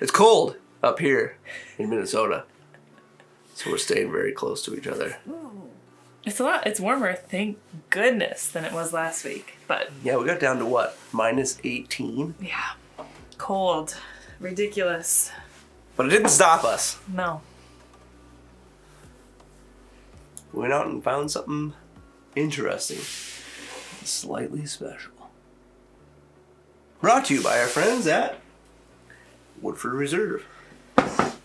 It's cold up here in Minnesota. So we're staying very close to each other. It's warmer, thank goodness, than it was last week. But yeah, we got down to what? -18? Yeah. Cold. Ridiculous. But it didn't stop us. No. We went out and found something interesting. Slightly special. Brought to you by our friends at Woodford Reserve.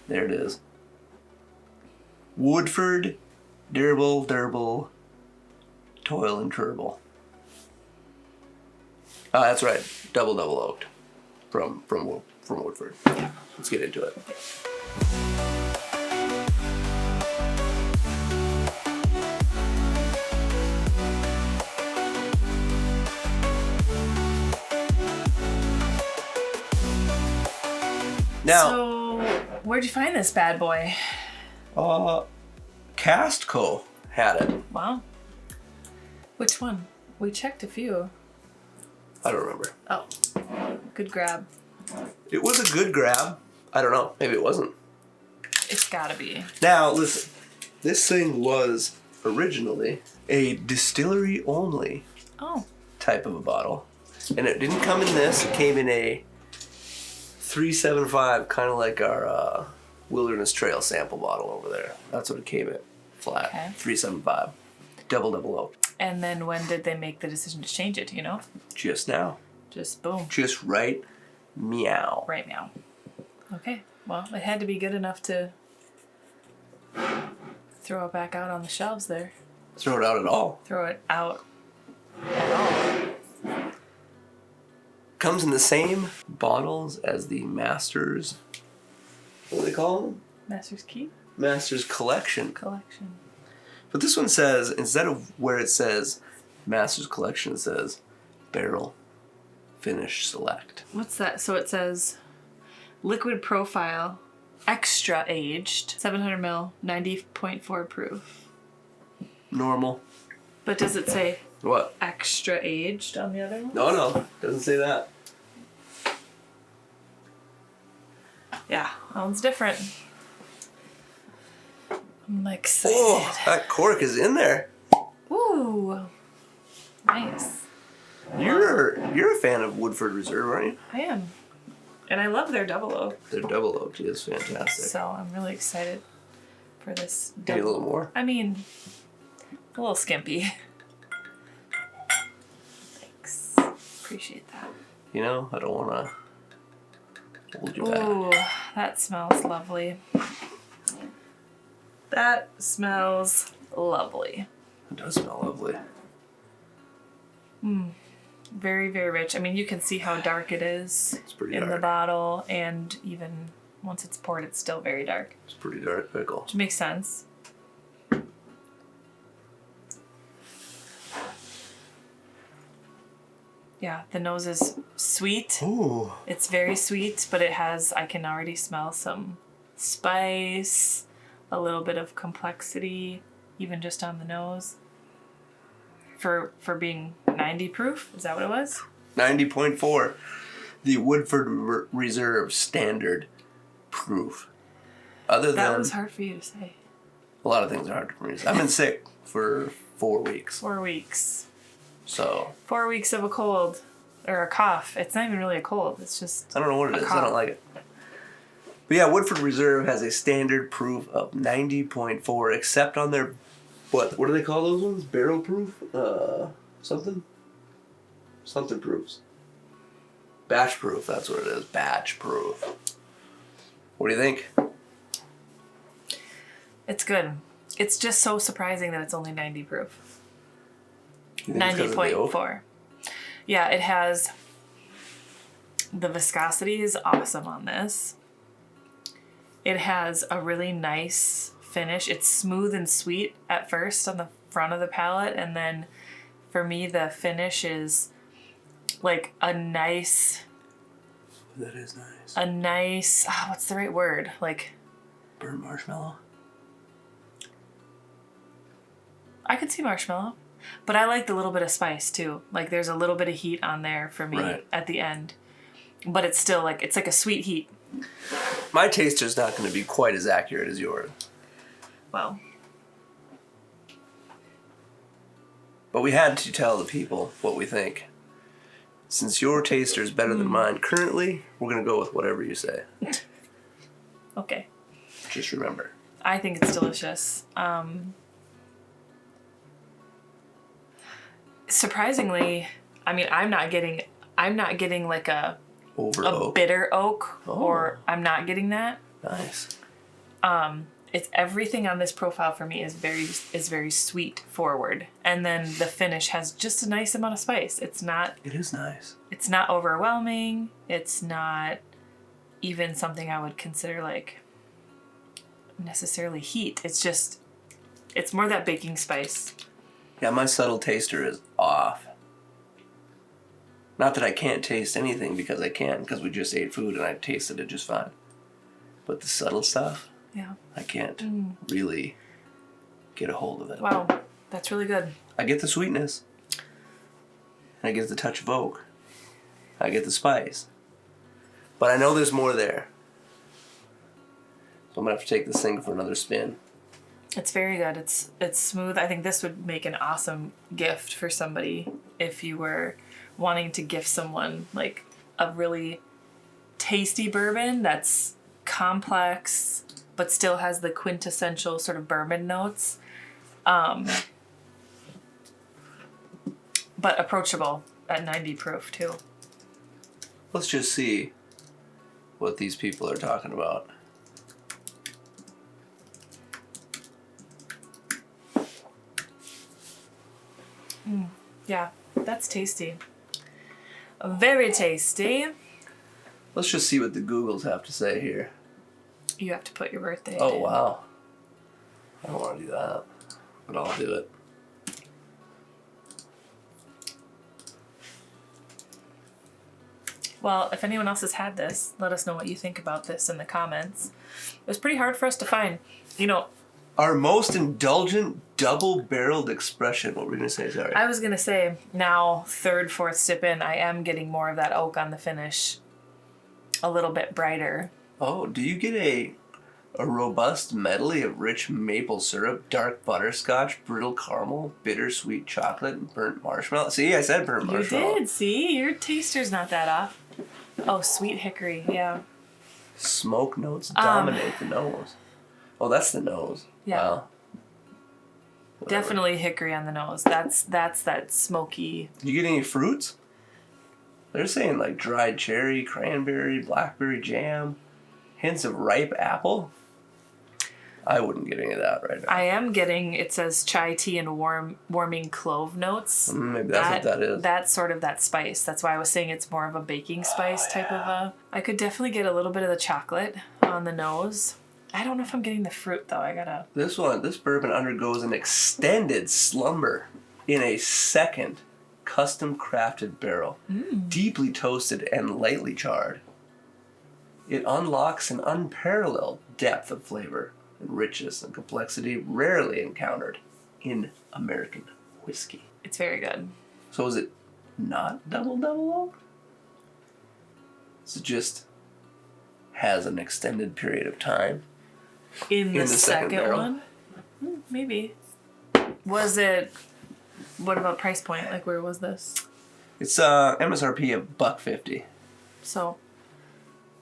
There it is. Woodford Durable, Toil and Turble. Ah, that's right. Double oaked from Woodford. Yeah. Let's get into it. Now, so where'd you find this bad boy? Castco had it. Wow. Which one? We checked a few. I don't remember. Oh, good grab. It was a good grab. I don't know. Maybe it wasn't. It's gotta be. Now, listen. This thing was originally a distillery only type of a bottle. And it didn't come in this. It came in a 375, kind of like our Wilderness Trail sample bottle over there. That's what it came in. Flat. Okay. 375. Double oak. And then when did they make the decision to change it, do you know? Just now. Just boom. Just right meow. Right meow. Okay. Well, it had to be good enough to throw it back out on the shelves there. Throw it out at all. Throw it out at all. Comes in the same bottles as the Masters. What do they call them? Master's Keep? Master's Collection. Collection. But this one says, instead of where it says Master's Collection, it says Barrel Finish Select. What's that? So it says Liquid Profile, Extra Aged, 700 ml, 90.4 proof. Normal. But does it say what? Extra Aged on the other one? No. Doesn't say that. Yeah, that one's different. I'm excited. Oh, that cork is in there. Ooh, nice. You're a fan of Woodford Reserve, aren't you? I am, and I love their double oak. Their double oak is fantastic. So I'm really excited for this. Maybe a little more. I mean, a little skimpy. Thanks, appreciate that. You know, I don't want to hold you back. Ooh, that smells lovely. That smells lovely. It does smell lovely. Very, very rich. I mean, you can see how dark it is in the bottle, and even once it's poured, it's still very dark. It's pretty dark pickle. Which makes sense. Yeah, the nose is sweet. Ooh. It's very sweet, but it has, I can already smell some spice, a little bit of complexity, even just on the nose. For being 90 proof, is that what it was? 90.4. The Woodford Reserve standard proof. That was hard for you to say. A lot of things are hard for me to say. I've been sick for 4 weeks. 4 weeks. So 4 weeks of a cold or a cough. It's not even really a cold. It's just I don't know what it is. cough. I don't like it. But yeah, Woodford Reserve has a standard proof of 90.4, except on their what do they call those ones? Barrel proof? Something proofs. Batch proof. That's what it is. Batch proof. What do you think? It's good. It's just so surprising that it's only 90 proof. 90.4. Yeah, it has, the viscosity is awesome on this. It has a really nice finish. It's smooth and sweet at first on the front of the palate, and then for me the finish is like a nice... That is nice. A nice... what's the right word? Like... burnt marshmallow? I could see marshmallow. But I like the little bit of spice too. Like there's a little bit of heat on there for me at the end. But it's still like, it's like a sweet heat. My taster's not going to be quite as accurate as yours. Well, but we had to tell the people what we think. Since your taster is better than mine currently, we're going to go with whatever you say. okay. Just remember. I think it's delicious. Surprisingly, I mean, I'm not getting like a Over oak. bitter oak, Oh. or I'm not getting that. Nice. It's everything on this profile for me is very sweet forward, and then the finish has just a nice amount of spice. It is nice. It's not overwhelming. It's not even something I would consider like necessarily heat. It's more that baking spice. Yeah, my subtle taster is off. Not that I can't taste anything, because I can, because we just ate food and I tasted it just fine. But the subtle stuff, Yeah. I can't really get a hold of it. Wow, that's really good. I get the sweetness. And I get the touch of oak. I get the spice. But I know there's more there. So I'm going to have to take this thing for another spin. It's very good. It's smooth. I think this would make an awesome gift for somebody if you were wanting to gift someone like a really tasty bourbon that's complex but still has the quintessential sort of bourbon notes, but approachable at 90 proof too. Let's just see what these people are talking about. Yeah, that's tasty. Very tasty. Let's just see what the Googles have to say here. You have to put your birthday Oh, in. wow. I don't want to do that, but I'll do it. Well, if anyone else has had this, let us know what you think about this in the comments. It was pretty hard for us to find. You know, Our most indulgent double-barreled expression. What were we going to say? Sorry. I was going to say, now, third, fourth sip in, I am getting more of that oak on the finish. A little bit brighter. Oh, do you get a robust medley of rich maple syrup, dark butterscotch, brittle caramel, bittersweet chocolate, and burnt marshmallow? See, I said burnt marshmallow. You did, see? Your taster's not that off. Oh, sweet hickory, yeah. Smoke notes dominate the nose. Oh, that's the nose. Yeah. Wow. Whatever. Definitely hickory on the nose. That's that smoky. You get any fruits? They're saying like dried cherry, cranberry, blackberry jam, hints of ripe apple. I wouldn't get any of that right now. I am getting, it says chai tea and warming clove notes. Maybe that's what that is. That's sort of that spice. That's why I was saying it's more of a baking spice type of a. I could definitely get a little bit of the chocolate on the nose. I don't know if I'm getting the fruit though. I gotta. This bourbon undergoes an extended slumber in a second custom crafted barrel, deeply toasted and lightly charred. It unlocks an unparalleled depth of flavor and richness and complexity rarely encountered in American whiskey. It's very good. So is it not double oak? So it just has an extended period of time. In the second second barrel. one? Maybe. Was it... What about price point? Like, where was this? It's MSRP of $1.50. So,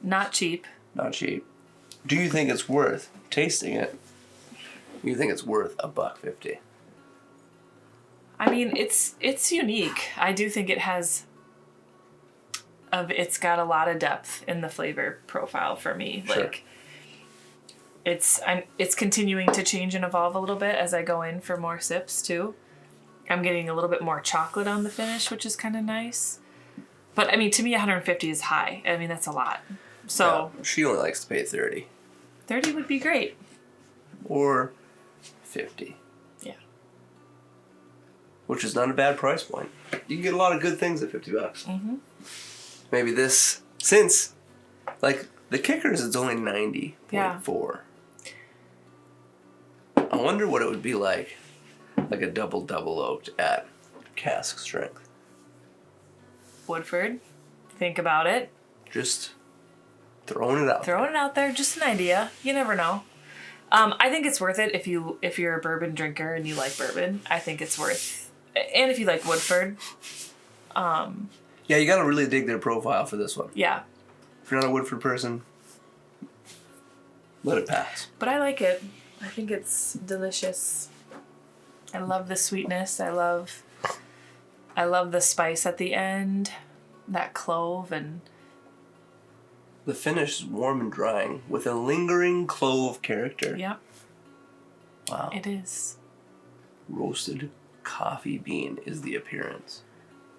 not cheap. Not cheap. Do you think it's worth tasting it? You think it's worth $1.50? I mean, it's unique. I do think it has... It's got a lot of depth in the flavor profile for me. Sure. Like... It's continuing to change and evolve a little bit as I go in for more sips too. I'm getting a little bit more chocolate on the finish, which is kind of nice. But I mean, to me, 150 is high. I mean, that's a lot. So Yeah, she only likes to pay 30 30 would be great. or 50, Yeah. which is not a bad price point. You can get a lot of good things at $50. Mm-hmm. Maybe this, since like the kicker is it's only 90.4. Yeah. I wonder what it would be like a double oaked at cask strength. Woodford, think about it. Just Throwing it out. Throwing it out there, just an idea. You never know. I think it's worth it if you're a bourbon drinker and you like bourbon. I think it's worth, and if you like Woodford. Yeah, you gotta really dig their profile for this one. Yeah. If you're not a Woodford person, let it pass. But I like it. I think it's delicious. I love the sweetness. I love the spice at the end, that clove and. The finish is warm and drying with a lingering clove character. Yep. Wow. It is. Roasted coffee bean is the appearance.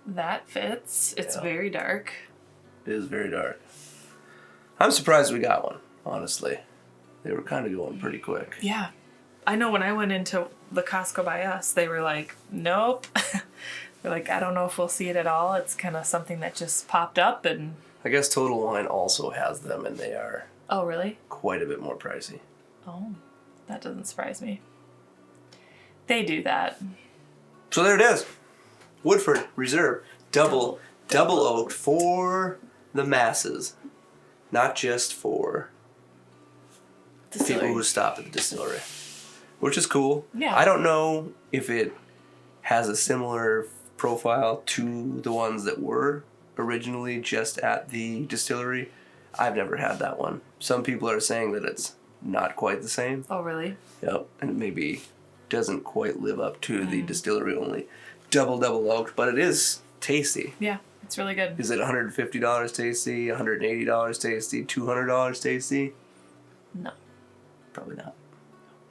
That fits. It's very dark. It is very dark. I'm surprised we got one, honestly. They were kind of going pretty quick. Yeah. I know when I went into the Costco by us, they were like, nope. They're like, I don't know if we'll see it at all. It's kind of something that just popped up and... I guess Total Wine also has them, and they are Oh, really? quite a bit more pricey. Oh, that doesn't surprise me. They do that. So there it is. Woodford Reserve. Double oaked for the masses. Not just for people who stop at the distillery. Which is cool. Yeah. I don't know if it has a similar profile to the ones that were originally just at the distillery. I've never had that one. Some people are saying that it's not quite the same. Oh, really? Yep. And it maybe doesn't quite live up to the distillery only. Double oaked, but it is tasty. Yeah, it's really good. Is it $150 tasty, $180 tasty, $200 tasty? No, Probably not.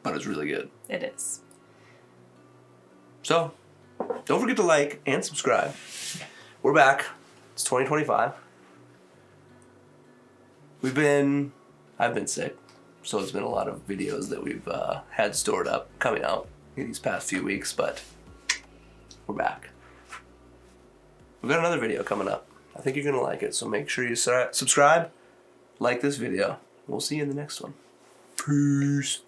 But it's really good. it is. So, don't forget to like and subscribe. We're back. It's 2025. I've been sick, so it's been a lot of videos that we've had stored up coming out in these past few weeks, but we're back. We've got another video coming up. I think you're going to like it, so make sure you subscribe, like this video. We'll see you in the next one. Peace.